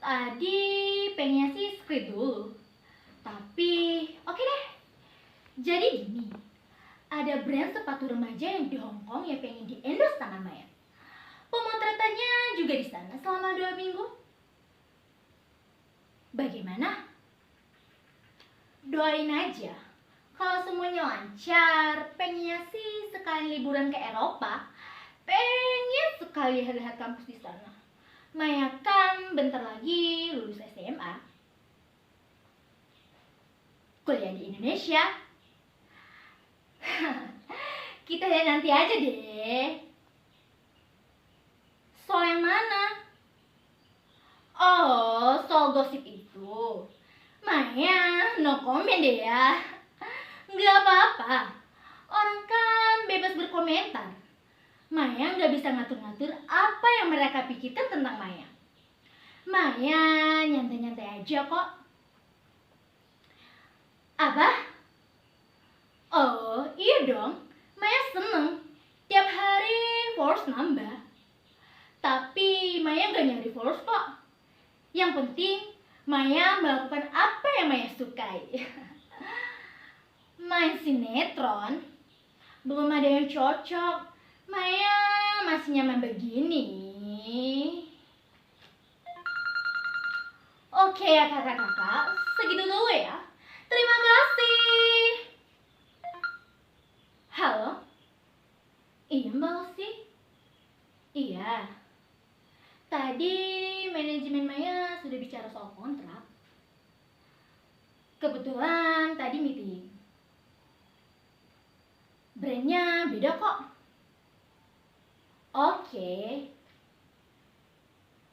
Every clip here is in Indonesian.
Tadi pengennya sih squid dulu. Tapi oke deh. Jadi gini, ada brand sepatu remaja yang di Hong Kong yang pengen di-endorse sama Maya. Pemotretannya juga di sana selama 2 minggu. Bagaimana? Doain aja. Kalau semuanya lancar, pengennya sih sekali liburan ke Eropa. Pengen sekali lihat kampus di sana. Maya kan bentar lagi lulus SMA. Kuliah di Indonesia. Kita lihat nanti aja deh. Soal yang mana? Oh, soal gosip itu. Maya, no comment deh ya. Nggak apa-apa. Orang kan bebas berkomentar. Maya nggak bisa ngatur-ngatur apa yang mereka pikirkan tentang Maya. Maya nyantai-nyantai aja kok. Apa? Oh, iya dong. Maya seneng. Tiap hari followers nambah. Tapi Maya nggak nyari followers kok. Yang penting Maya melakukan apa yang Maya sukai. Main sinetron belum ada yang cocok. Maya masih nyaman begini. Oke ya kakak-kakak, segitu dulu ya. Terima kasih. Halo? Iya Mbak Lucy? Iya. Tadi manajemen Maya sudah bicara soal kontrak. Kebetulan tadi meeting. Brandnya beda kok. Oke.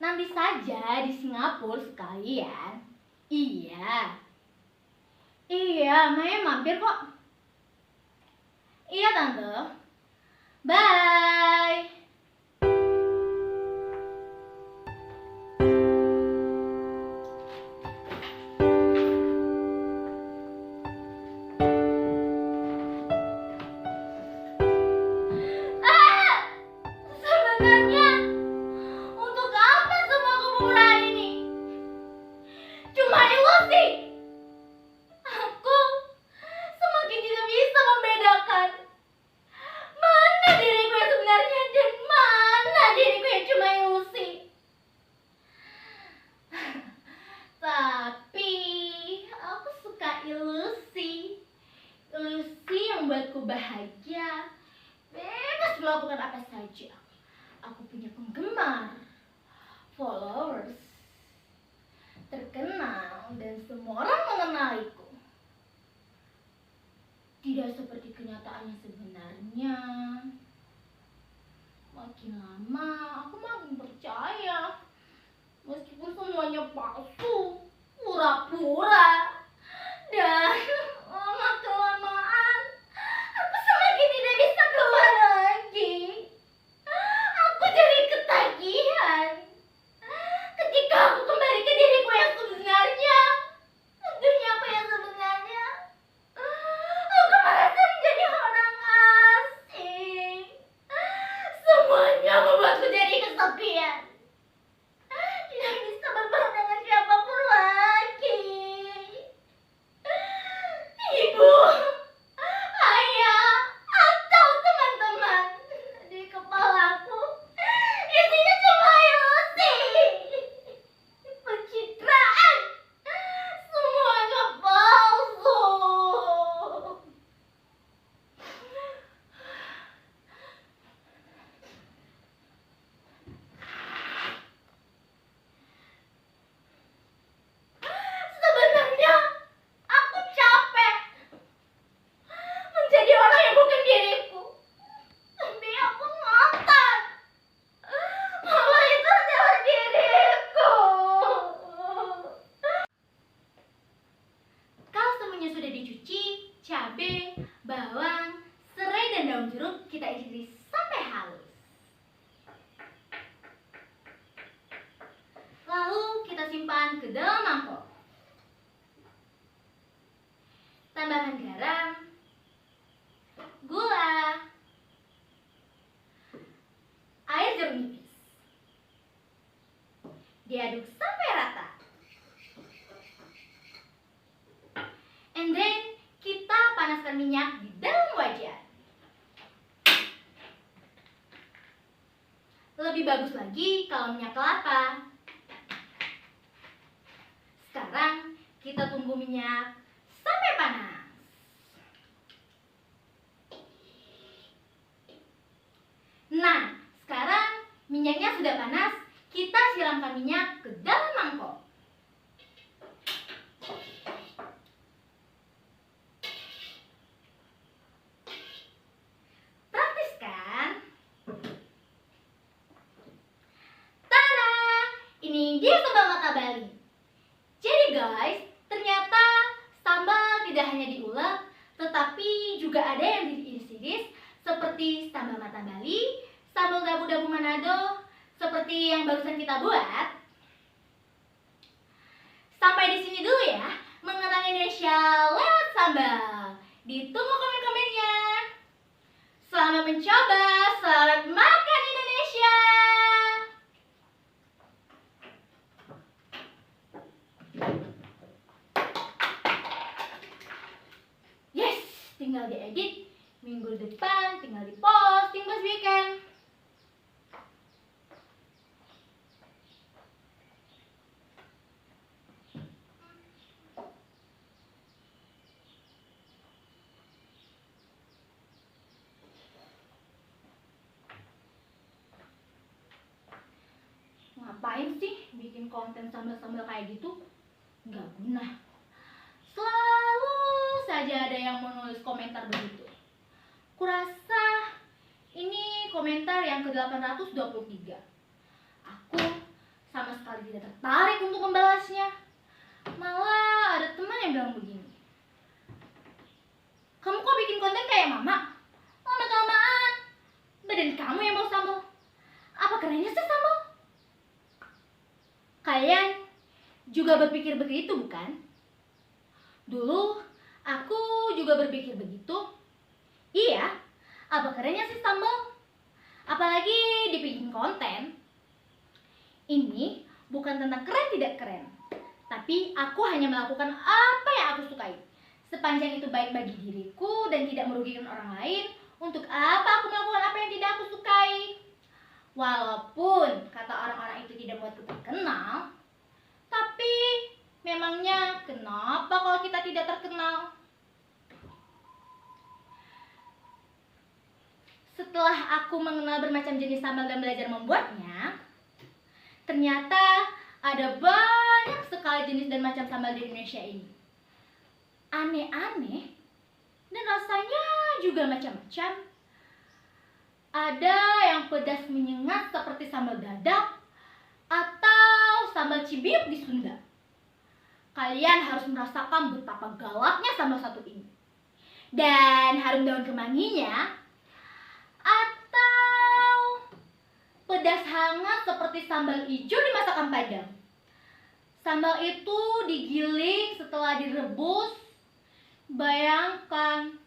Nanti saja di Singapura sekalian. Iya. Iya, Maya mampir kok. Iya tante. Bye. Sebenarnya untuk apa semua kemurahan ini? Cuma ilusi. Aku semakin tidak bisa membedakan mana diriku yang sebenarnya dan mana diriku yang cuma ilusi. Tapi aku suka ilusi. Ilusi yang membuatku bahagia. Bebas melakukan apa saja. Aku punya penggemar, followers, terkenal, dan semua orang mengenaliku. Tidak seperti kenyataan yang sebenarnya. Makin lama aku makin percaya. Meskipun semuanya palsu, pura-pura, dan lama-kelamaan aku semakin tidak bisa keluar lagi. Aku jadi ketagihan. Ketika aku kembali ke diriku yang sebenarnya, dunia aku yang sebenarnya, aku merasa menjadi orang asing. Semuanya membuatku jadi kesepian. Tidak bisa berbaur dengan siapapun lagi. Ibu, ayah, atau teman-teman, di kepalaku isinya cuma ilusi, pencitraan, semuanya palsu. Sebenarnya aku capek menjadi orang yang bukan diriku. Tapi aku ngotot bahwa itu adalah diriku. Kalau semuanya sudah dicuci, cabai, bawang, serai, dan daun jeruk kita iris sampai halus. Lalu kita simpan ke dalam mangkok. Tambahkan garam, gula, air jeruk nipis. Diaduk sampai rata. menempelkan minyak di dalam wajan. Lebih bagus lagi kalau minyak kelapa. Sekarang kita tunggu minyak sampai panas. Nah, sekarang minyaknya sudah panas, kita siramkan minyak ke dalam mangkok. Praktis kan? Tada! Ini dia sambal mata Bali. Jadi guys, ternyata sambal tidak hanya diulek, tetapi juga ada yang diiris-iris seperti sambal mata Bali, sambal dabu-dabu Manado, seperti yang barusan kita buat. Sampai di sini dulu ya, mengenal Indonesia lewat sambal. Ditunggu komen-komennya. Selamat mencoba, selamat makan Indonesia. Yes, tinggal diedit. Minggu depan tinggal diposting pas weekend. Ngapain sih bikin konten sambal-sambal kayak gitu? Nggak guna. Selalu saja ada yang menulis komentar begitu. Kurasa ini komentar yang ke-823. Aku sama sekali tidak tertarik untuk membalasnya. Malah ada teman yang bilang begini, kamu kok bikin konten kayak mama? Lama-kelamaan badan kamu yang mau sambal. Apa kerennya sih sambal? Kalian juga berpikir begitu bukan? Dulu aku juga berpikir begitu. Iya, apa kerennya sih sambal? Apalagi dibikin konten. Ini bukan tentang keren tidak keren, tapi aku hanya melakukan apa yang aku sukai. Sepanjang itu baik bagi diriku dan tidak merugikan orang lain, untuk apa aku melakukan apa yang tidak aku sukai? Walaupun kata orang-orang itu tidak membuatku terkenal, tapi memangnya kenapa kalau kita tidak terkenal? Setelah aku mengenal bermacam jenis sambal dan belajar membuatnya, ternyata ada banyak sekali jenis dan macam sambal di Indonesia ini. Aneh-aneh dan rasanya juga macam-macam. Ada yang pedas menyengat seperti sambal dadak atau sambal cibiuk di Sunda. Kalian harus merasakan betapa galaknya sambal satu ini. Dan harum daun kemanginya, atau pedas hangat seperti sambal hijau di masakan Padang. Sambal itu digiling setelah direbus. Bayangkan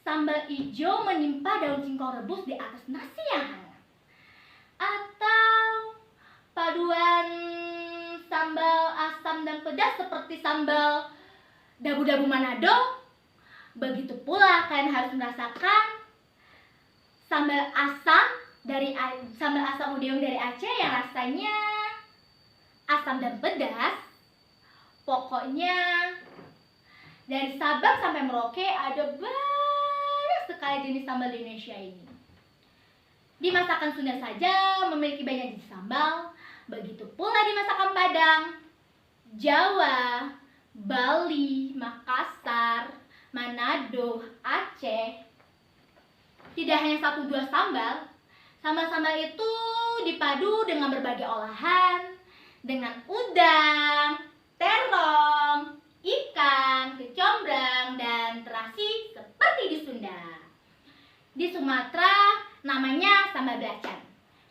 sambal hijau menimpa daun singkong rebus di atas nasi yang hangat. Atau paduan sambal asam dan pedas seperti sambal dabu-dabu Manado. Begitu pula kalian harus merasakan sambal asam udeong dari Aceh yang rasanya asam dan pedas. Pokoknya dari Sabang sampai Merauke ada banyak sekali jenis sambal di Indonesia ini. Di masakan Sunda saja memiliki banyak jenis sambal, begitu pula di masakan Padang, Jawa, Bali, Makassar, Manado, Aceh. Tidak hanya 1-2 sambal, sambal-sambal itu dipadu dengan berbagai olahan, dengan udang, terong, ikan, kecombrang, dan terasi seperti di Sunda. Di Sumatera namanya sambal belacan.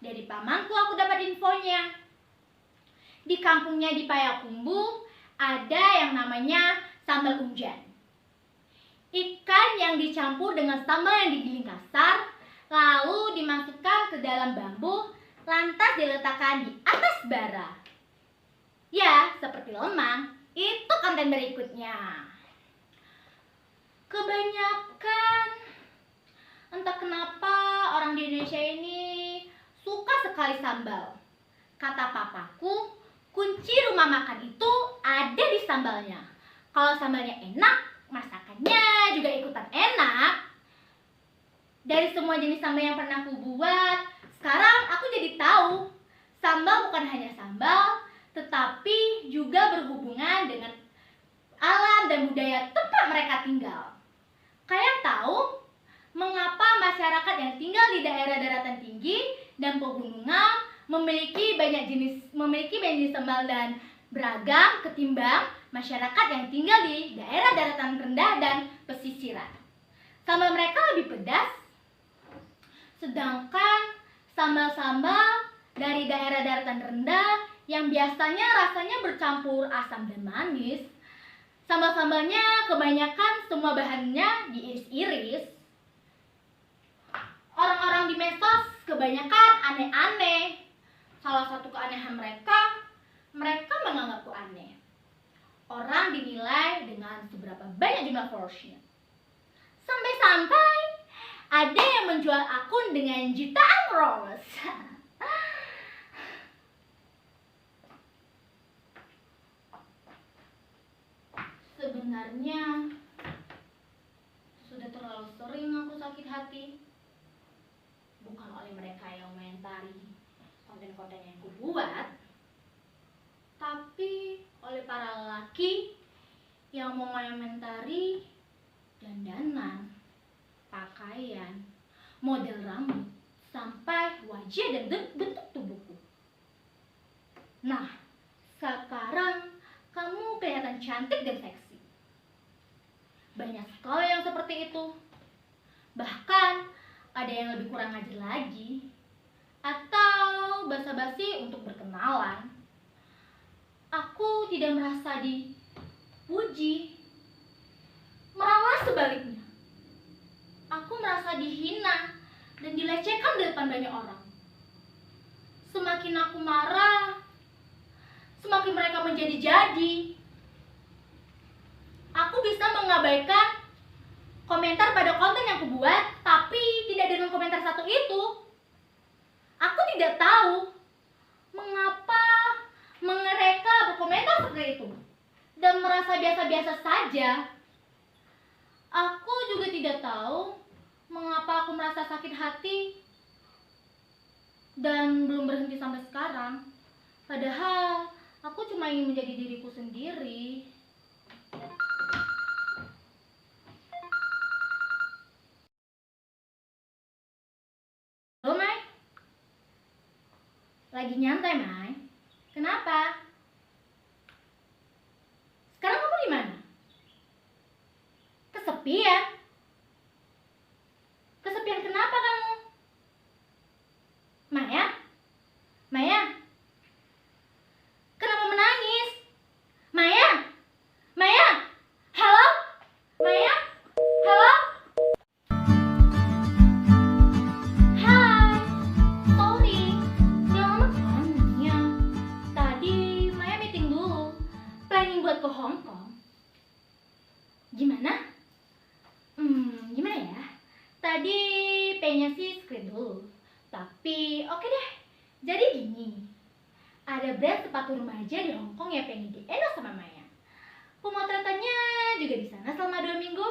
Dari pamanku aku dapat infonya. Di kampungnya di Payakumbuh ada yang namanya sambal unjan. Ikan yang dicampur dengan sambal yang digiling kasar, lalu dimasukkan ke dalam bambu, lantas diletakkan di atas bara. Ya, seperti lemang. Itu konten berikutnya. Kebanyakan, entah kenapa orang di Indonesia ini suka sekali sambal. Kata papaku, kunci rumah makan itu ada di sambalnya. Kalau sambalnya enak, masakannya juga ikutan enak. Dari semua jenis sambal yang pernah aku buat, sekarang aku jadi tahu sambal bukan hanya sambal, tetapi juga berhubungan dengan alam dan budaya tempat mereka tinggal. Kalian tahu mengapa masyarakat yang tinggal di daerah daratan tinggi dan pegunungan memiliki banyak jenis sambal dan beragam ketimbang masyarakat yang tinggal di daerah daratan rendah dan pesisiran? Sambal mereka lebih pedas, sedangkan sambal-sambal dari daerah daratan rendah yang biasanya rasanya bercampur asam dan manis, sambal-sambalnya kebanyakan semua bahannya diiris-iris. Orang-orang di medsos kebanyakan aneh-aneh. Salah satu keanehan mereka menganggapku aneh. Orang dinilai dengan seberapa banyak jumlah followersnya. Sampai-sampai ada yang menjual akun dengan jutaan followers. Sebenarnya sudah terlalu sering aku sakit hati. Bukan oleh mereka yang mengomentari konten-konten yang aku buat, tapi oleh para lelaki yang mau mengomentari dandanan, pakaian, model rambut, sampai wajah dan bentuk tubuhku. Nah, sekarang kamu kelihatan cantik dan seksi. Banyak sekali yang seperti itu. Bahkan ada yang lebih kurang ajar lagi, atau basa-basi untuk berkenalan. Aku tidak merasa dipuji, malah sebaliknya. Aku merasa dihina dan dilecehkan di depan banyak orang. Semakin aku marah, semakin mereka menjadi-jadi. Aku bisa mengabaikan komentar pada konten yang aku buat, tapi tidak dengan komentar satu itu. Aku tidak tahu mengapa mereka berkomentar seperti itu dan merasa biasa-biasa saja. Aku juga tidak tahu mengapa aku merasa sakit hati dan belum berhenti sampai sekarang. Padahal aku cuma ingin menjadi diriku sendiri. Halo, Mai. Lagi nyantai, Mai? Kenapa? Sekarang kamu di mana? Kesepian? Kesepian kenapa kamu? Maya? Maya? Kenapa menangis? Maya? Maya? Halo? Maya? Halo? Hai, sorry, udah lama kan meetingnya. Tadi Maya meeting dulu, planning buat ke Hong Kong. Gimana? Gimana ya? Tadi pengennya sih screen dulu, tapi oke deh. Jadi gini, ada brand sepatu remaja di Hong Kong yang pengen di-endorse sama Maya. Pemotretannya juga di sana selama 2 minggu.